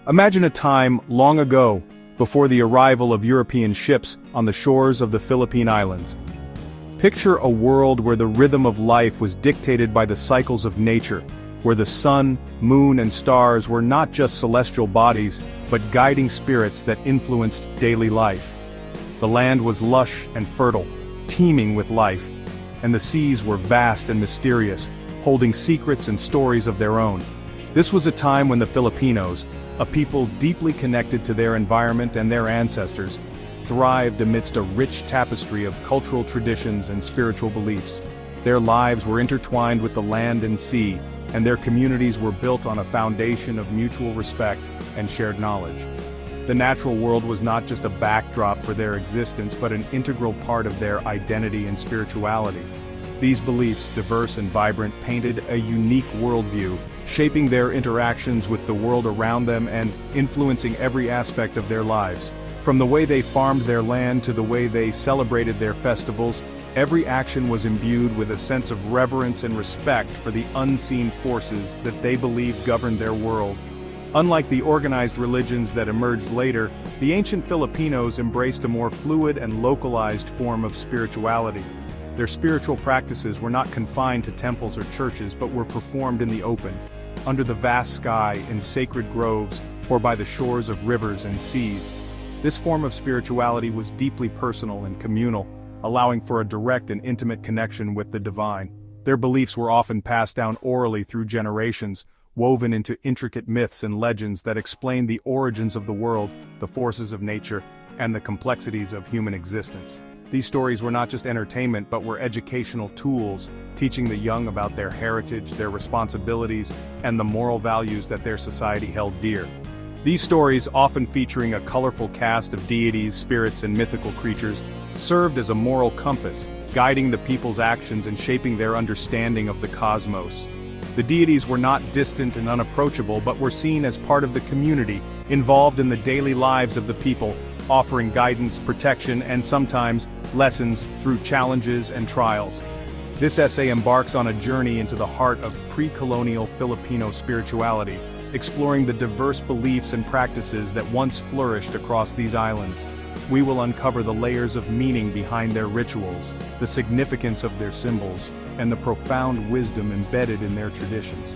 Imagine a time long ago, before the arrival of European ships on the shores of the Philippine Islands. Picture a world where the rhythm of life was dictated by the cycles of nature, where the sun, moon and stars were not just celestial bodies, but guiding spirits that influenced daily life. The land was lush and fertile, teeming with life, and the seas were vast and mysterious, holding secrets and stories of their own. This was a time when the Filipinos, a people deeply connected to their environment and their ancestors, thrived amidst a rich tapestry of cultural traditions and spiritual beliefs. Their lives were intertwined with the land and sea, and their communities were built on a foundation of mutual respect and shared knowledge. The natural world was not just a backdrop for their existence but an integral part of their identity and spirituality. These beliefs, diverse and vibrant, painted a unique worldview, shaping their interactions with the world around them and influencing every aspect of their lives. From the way they farmed their land to the way they celebrated their festivals, every action was imbued with a sense of reverence and respect for the unseen forces that they believed governed their world. Unlike the organized religions that emerged later, the ancient Filipinos embraced a more fluid and localized form of spirituality. Their spiritual practices were not confined to temples or churches but were performed in the open, under the vast sky, in sacred groves, or by the shores of rivers and seas. This form of spirituality was deeply personal and communal, allowing for a direct and intimate connection with the divine. Their beliefs were often passed down orally through generations, woven into intricate myths and legends that explain the origins of the world, the forces of nature, and the complexities of human existence. These stories were not just entertainment but were educational tools, teaching the young about their heritage, their responsibilities, and the moral values that their society held dear. These stories, often featuring a colorful cast of deities, spirits, and mythical creatures, served as a moral compass, guiding the people's actions and shaping their understanding of the cosmos. The deities were not distant and unapproachable but were seen as part of the community, involved in the daily lives of the people, offering guidance, protection, and sometimes lessons through challenges and trials. This essay embarks on a journey into the heart of pre-colonial Filipino spirituality, exploring the diverse beliefs and practices that once flourished across these islands. We will uncover the layers of meaning behind their rituals, the significance of their symbols, and the profound wisdom embedded in their traditions.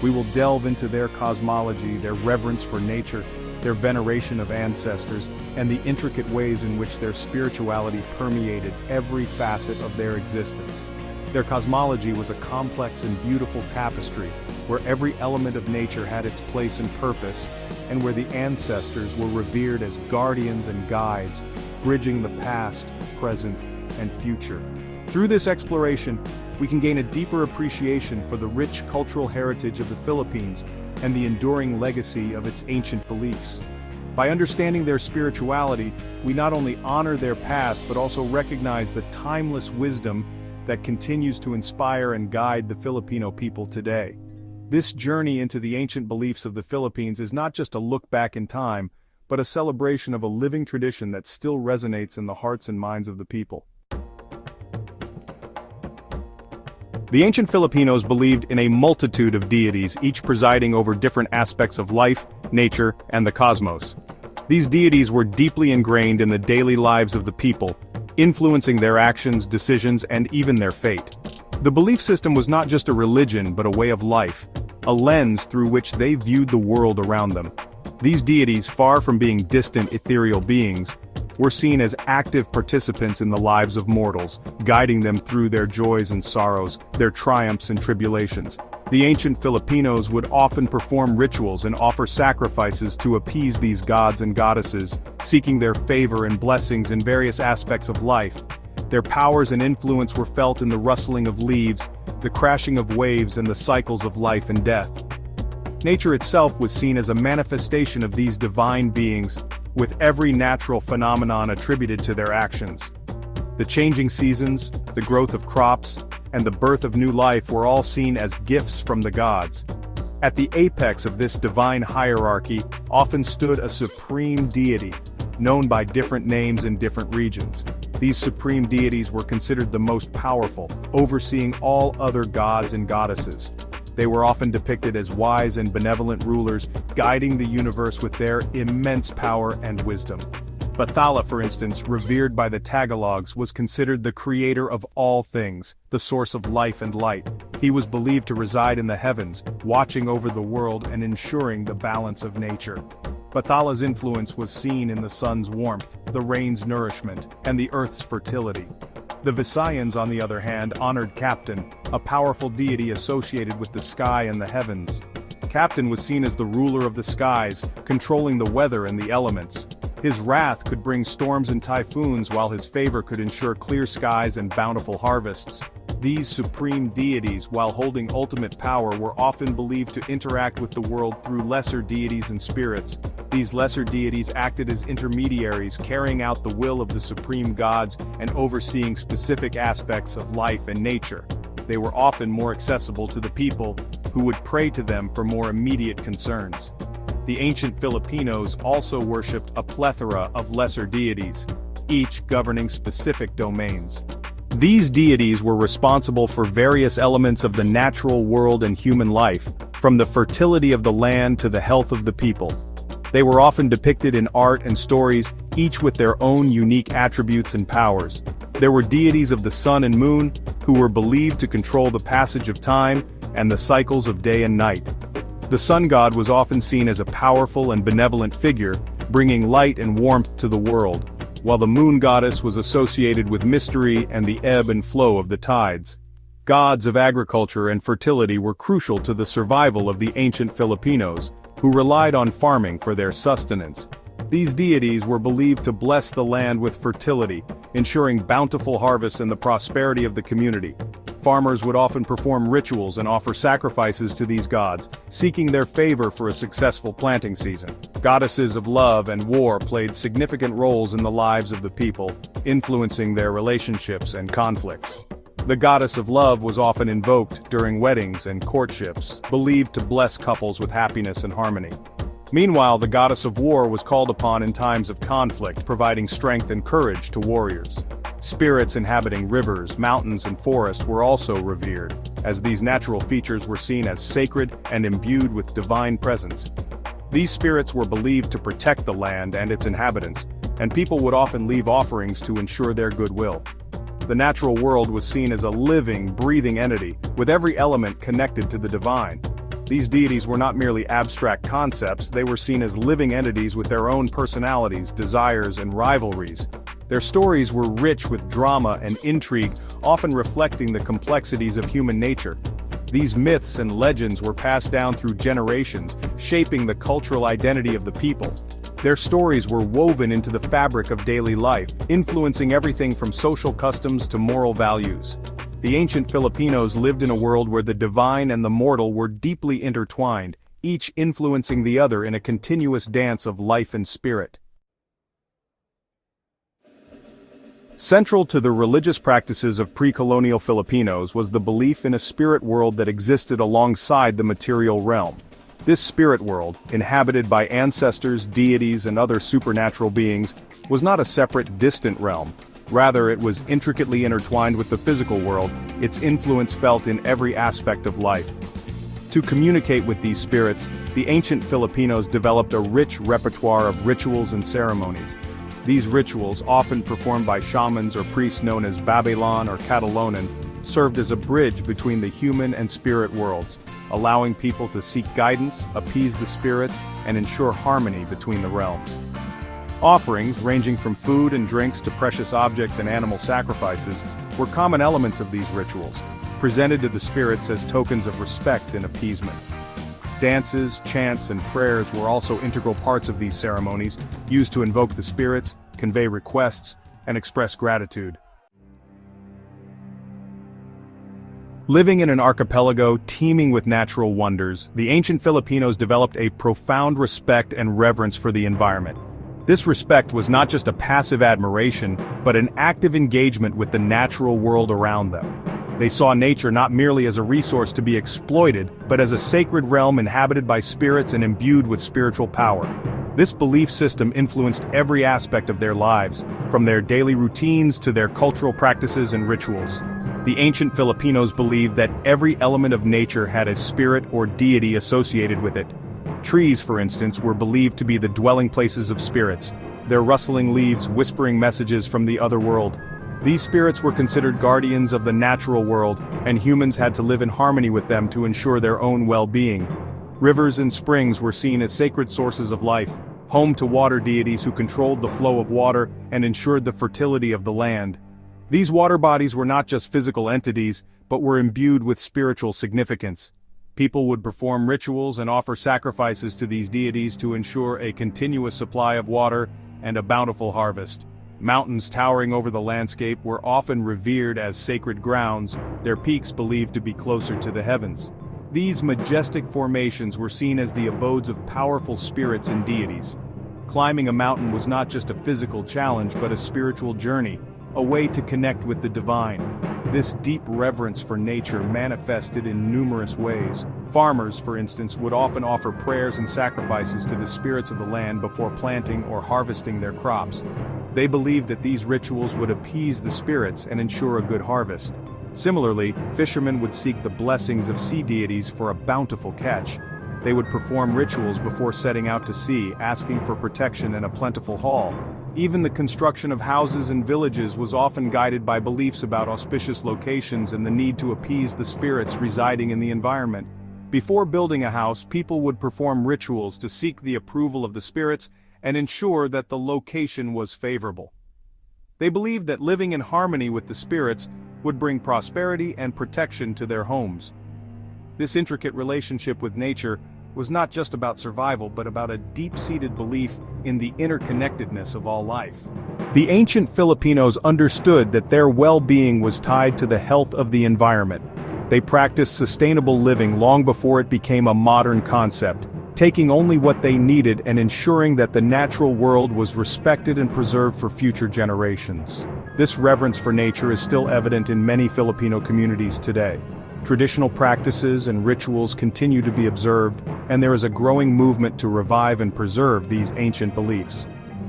We will delve into their cosmology, their reverence for nature, their veneration of ancestors, and the intricate ways in which their spirituality permeated every facet of their existence. Their cosmology was a complex and beautiful tapestry, where every element of nature had its place and purpose, and where the ancestors were revered as guardians and guides, bridging the past, present, and future. Through this exploration, we can gain a deeper appreciation for the rich cultural heritage of the Philippines and the enduring legacy of its ancient beliefs. By understanding their spirituality, we not only honor their past but also recognize the timeless wisdom that continues to inspire and guide the Filipino people today. This journey into the ancient beliefs of the Philippines is not just a look back in time, but a celebration of a living tradition that still resonates in the hearts and minds of the people. The ancient Filipinos believed in a multitude of deities, each presiding over different aspects of life, nature, and the cosmos. These deities were deeply ingrained in the daily lives of the people, influencing their actions, decisions, and even their fate. The belief system was not just a religion but a way of life, a lens through which they viewed the world around them. These deities, far from being distant ethereal beings, were seen as active participants in the lives of mortals, guiding them through their joys and sorrows, their triumphs and tribulations. The ancient Filipinos would often perform rituals and offer sacrifices to appease these gods and goddesses, seeking their favor and blessings in various aspects of life. Their powers and influence were felt in the rustling of leaves, the crashing of waves, and the cycles of life and death. Nature itself was seen as a manifestation of these divine beings, with every natural phenomenon attributed to their actions. The changing seasons, the growth of crops, and the birth of new life were all seen as gifts from the gods. At the apex of this divine hierarchy often stood a supreme deity, known by different names in different regions. These supreme deities were considered the most powerful, overseeing all other gods and goddesses. They were often depicted as wise and benevolent rulers, guiding the universe with their immense power and wisdom. Bathala, for instance, revered by the Tagalogs, was considered the creator of all things, the source of life and light. He was believed to reside in the heavens, watching over the world and ensuring the balance of nature. Bathala's influence was seen in the sun's warmth, the rain's nourishment, and the earth's fertility. The Visayans, on the other hand, honored Captain, a powerful deity associated with the sky and the heavens. Captain was seen as the ruler of the skies, controlling the weather and the elements. His wrath could bring storms and typhoons, while his favor could ensure clear skies and bountiful harvests. These supreme deities, while holding ultimate power, were often believed to interact with the world through lesser deities and spirits. These lesser deities acted as intermediaries, carrying out the will of the supreme gods and overseeing specific aspects of life and nature. They were often more accessible to the people, who would pray to them for more immediate concerns. The ancient Filipinos also worshipped a plethora of lesser deities, each governing specific domains. These deities were responsible for various elements of the natural world and human life, from the fertility of the land to the health of the people. They were often depicted in art and stories, each with their own unique attributes and powers. There were deities of the sun and moon, who were believed to control the passage of time and the cycles of day and night. The sun god was often seen as a powerful and benevolent figure, bringing light and warmth to the world, while the moon goddess was associated with mystery and the ebb and flow of the tides. Gods of agriculture and fertility were crucial to the survival of the ancient Filipinos, who relied on farming for their sustenance. These deities were believed to bless the land with fertility, ensuring bountiful harvests and the prosperity of the community. Farmers would often perform rituals and offer sacrifices to these gods, seeking their favor for a successful planting season. Goddesses of love and war played significant roles in the lives of the people, influencing their relationships and conflicts. The goddess of love was often invoked during weddings and courtships, believed to bless couples with happiness and harmony. Meanwhile, the goddess of war was called upon in times of conflict, providing strength and courage to warriors. Spirits inhabiting rivers, mountains, and forests were also revered, as these natural features were seen as sacred and imbued with divine presence. These spirits were believed to protect the land and its inhabitants, and people would often leave offerings to ensure their goodwill. The natural world was seen as a living, breathing entity, with every element connected to the divine. These deities were not merely abstract concepts, they were seen as living entities with their own personalities, desires, and rivalries. Their stories were rich with drama and intrigue, often reflecting the complexities of human nature. These myths and legends were passed down through generations, shaping the cultural identity of the people. Their stories were woven into the fabric of daily life, influencing everything from social customs to moral values. The ancient Filipinos lived in a world where the divine and the mortal were deeply intertwined, each influencing the other in a continuous dance of life and spirit. Central to the religious practices of pre-colonial Filipinos was the belief in a spirit world that existed alongside the material realm. This spirit world, inhabited by ancestors, deities, and other supernatural beings, was not a separate, distant realm. Rather, it was intricately intertwined with the physical world, its influence felt in every aspect of life. To communicate with these spirits, the ancient Filipinos developed a rich repertoire of rituals and ceremonies. These rituals, often performed by shamans or priests known as Babylon or Catalonan, served as a bridge between the human and spirit worlds, allowing people to seek guidance, appease the spirits, and ensure harmony between the realms. Offerings, ranging from food and drinks to precious objects and animal sacrifices, were common elements of these rituals, presented to the spirits as tokens of respect and appeasement. Dances, chants, and prayers were also integral parts of these ceremonies, used to invoke the spirits, convey requests, and express gratitude. Living in an archipelago teeming with natural wonders, the ancient Filipinos developed a profound respect and reverence for the environment. This respect was not just a passive admiration, but an active engagement with the natural world around them. They saw nature not merely as a resource to be exploited, but as a sacred realm inhabited by spirits and imbued with spiritual power. This belief system influenced every aspect of their lives, from their daily routines to their cultural practices and rituals. The ancient Filipinos believed that every element of nature had a spirit or deity associated with it. Trees, for instance, were believed to be the dwelling places of spirits, their rustling leaves whispering messages from the other world. These spirits were considered guardians of the natural world, and humans had to live in harmony with them to ensure their own well-being. Rivers and springs were seen as sacred sources of life, home to water deities who controlled the flow of water and ensured the fertility of the land. These water bodies were not just physical entities, but were imbued with spiritual significance. People would perform rituals and offer sacrifices to these deities to ensure a continuous supply of water and a bountiful harvest. Mountains towering over the landscape were often revered as sacred grounds, their peaks believed to be closer to the heavens. These majestic formations were seen as the abodes of powerful spirits and deities. Climbing a mountain was not just a physical challenge but a spiritual journey, a way to connect with the divine. This deep reverence for nature manifested in numerous ways. Farmers, for instance, would often offer prayers and sacrifices to the spirits of the land before planting or harvesting their crops. They believed that these rituals would appease the spirits and ensure a good harvest. Similarly, fishermen would seek the blessings of sea deities for a bountiful catch. They would perform rituals before setting out to sea, asking for protection and a plentiful haul. Even the construction of houses and villages was often guided by beliefs about auspicious locations and the need to appease the spirits residing in the environment. Before building a house, people would perform rituals to seek the approval of the spirits and ensure that the location was favorable. They believed that living in harmony with the spirits would bring prosperity and protection to their homes. This intricate relationship with nature was not just about survival but about a deep-seated belief in the interconnectedness of all life. The ancient Filipinos understood that their well-being was tied to the health of the environment. They practiced sustainable living long before it became a modern concept, taking only what they needed and ensuring that the natural world was respected and preserved for future generations. This reverence for nature is still evident in many Filipino communities today. Traditional practices and rituals continue to be observed, and there is a growing movement to revive and preserve these ancient beliefs.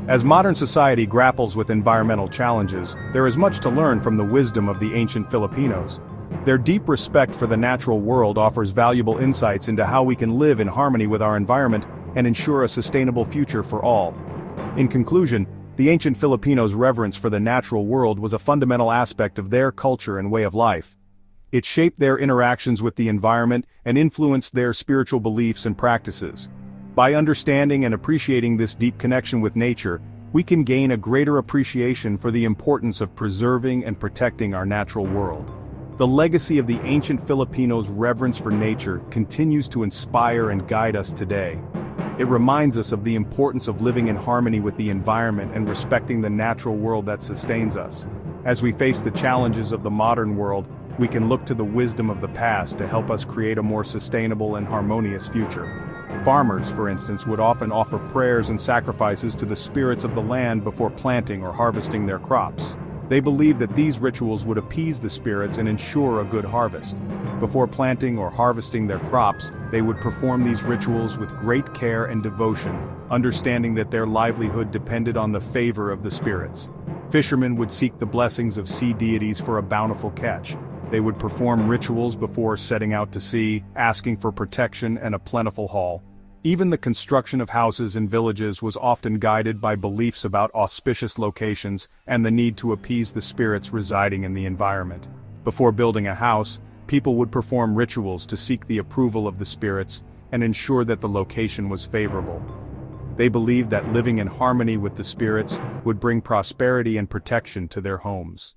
As modern society grapples with environmental challenges, there is much to learn from the wisdom of the ancient Filipinos. Their deep respect for the natural world offers valuable insights into how we can live in harmony with our environment and ensure a sustainable future for all. In conclusion, the ancient Filipinos' reverence for the natural world was a fundamental aspect of their culture and way of life. It shaped their interactions with the environment and influenced their spiritual beliefs and practices. By understanding and appreciating this deep connection with nature, we can gain a greater appreciation for the importance of preserving and protecting our natural world. The legacy of the ancient Filipinos' reverence for nature continues to inspire and guide us today. It reminds us of the importance of living in harmony with the environment and respecting the natural world that sustains us. As we face the challenges of the modern world, we can look to the wisdom of the past to help us create a more sustainable and harmonious future. Farmers, for instance, would often offer prayers and sacrifices to the spirits of the land before planting or harvesting their crops. They believed that these rituals would appease the spirits and ensure a good harvest. Before planting or harvesting their crops, they would perform these rituals with great care and devotion, understanding that their livelihood depended on the favor of the spirits. Fishermen would seek the blessings of sea deities for a bountiful catch. They would perform rituals before setting out to sea, asking for protection and a plentiful haul. Even the construction of houses and villages was often guided by beliefs about auspicious locations and the need to appease the spirits residing in the environment. Before building a house, people would perform rituals to seek the approval of the spirits and ensure that the location was favorable. They believed that living in harmony with the spirits would bring prosperity and protection to their homes.